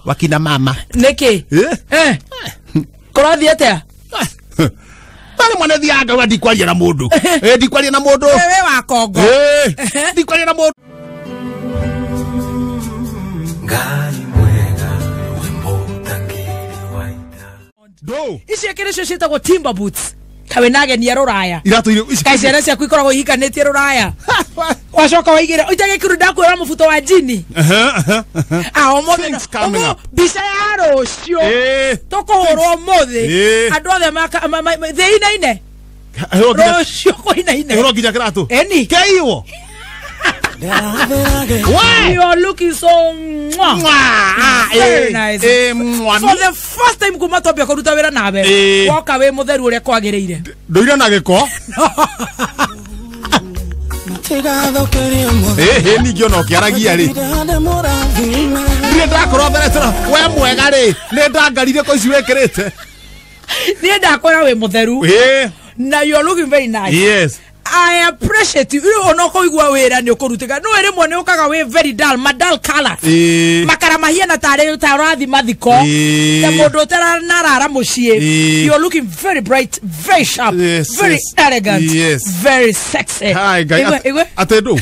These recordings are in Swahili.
wakina mama. Niki. Kurathi atia? Bale mwana thiaga wa ndikwaria na mundu. Ndikwaria na mundu. Wewe wa Kongo. Ndikwaria na mundu. Ngai mwega wimbo tangiri waita. Do. Ici akirecio cietagwo timber boots. Kawe nage ni aroraya. Iratu ile. Kaicere cia kwikoragwo ihikanĩtie ruraya. Wacoka waigire utage kiru ndakwira mubuto wa jini. Omo bisa ya rocio. Tokohorwo muthi. Andu othe theine. Rocio koinaine. Horo ginya kiratu. Eni. Keiwo. Why you are looking so very nice. For the first time kumatobia kuruta wira nawe. Woka we mutheru uria kwagiriire. Ndoira na giko. Ningĩ no kiaragia ri. Ni ndakorwo theretera we mwega ri. Ni ndangarire ko ici wekirite. Ni ndakora we mutheru. Na you are looking very nice. Yes. I appreciate you. You no ko igwa wira ni ukurutika. No ere mone ukaga we very dull, madal colors. Makara mahia na tare tarathi mathiko. Ta mundu tara narara mucie. You are looking very bright, very sharp, very elegant, very sexy. Hi guys. Atedo.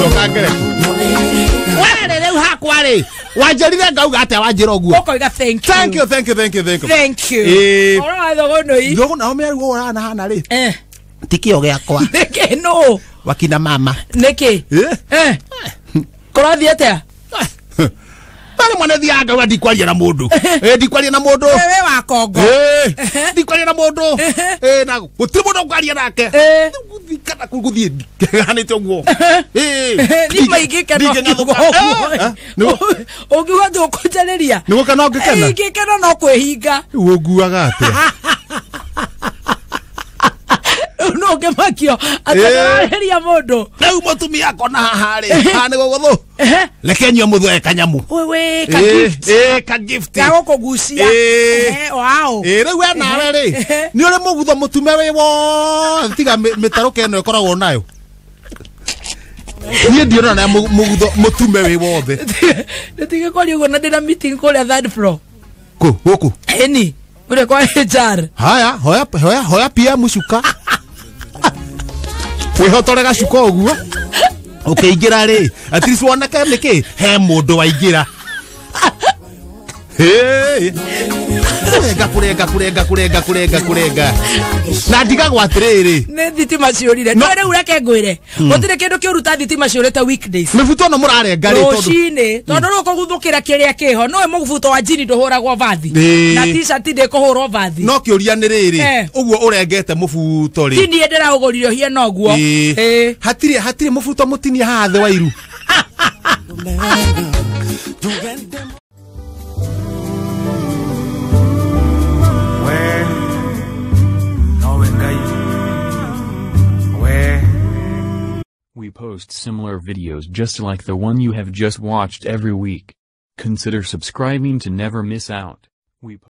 Jokagere. Wale leo hakwale. Wajerire ngauga ate wajira oguo. Okoiga thank you. Thank you, thank you, thank you, thank you. Thank you. Ora thogo noi. Thogo na omeru go hana hana ri. Tikio giakwa. Niki no. Wakina mama. Niki. Kurathi atia? Bale mwana thiaga wa ndikwaria na mundu. Ndikwaria na mundu. Wewe wa Kongo. Ndikwaria na mundu. Na gutiri mundu kwaria nake. Kana kuguthie. Hanite oguo. Ni maigi kana. Ogiwa ndukunjariria. Ni gukana ogikena. Ngikena no kwihinga. Uguaga ate. No gemakio ataraheria mundu. Rĩu mũtumia akona haha rĩ. Haha nĩ gũgũthũ. Rekenyua mũthwe kanyamu. Wewe ka gift. Ka gift. Kago kugucia. Wow. Rĩu we nawe rĩ. Nĩ ũrĩ mũgutho mũtume wĩ wo. Tiga mĩtaruka ĩno ĩkoragwo nayo. Niĩ ndiona na mũgutho mũtume wĩ wothe. Nĩtige kwaria ũguo na ndĩna meeting kũrĩa third floor. Kũ gũkũ. Eni. Ule kwa HR. Haya, hoya pia mushuka. Wihotorega shuka oguo. Ukiingira ri, at least woneka niki he mundu waingira. Kurenga. Na ndiga gwatiriri. Ne thitima ciurire. No re ureke ngwire. Gutire kindu kiuruta thitima ciurite weekdays. Mibuto no murarenga ri tondu. Rocine. Tondu no kuguthukira kiria kiho. No mubuto wa jini nduhuragwo vathi. Na t-shirt ndi kuhurwo vathi. No kiuria ni riri. Uguo urengete mubuto ri. Tini endera uguririo hie no guo. Hatire mubuto mutinia haha the wairu. We post similar videos just like the one you have just watched every week. Consider subscribing to never miss out.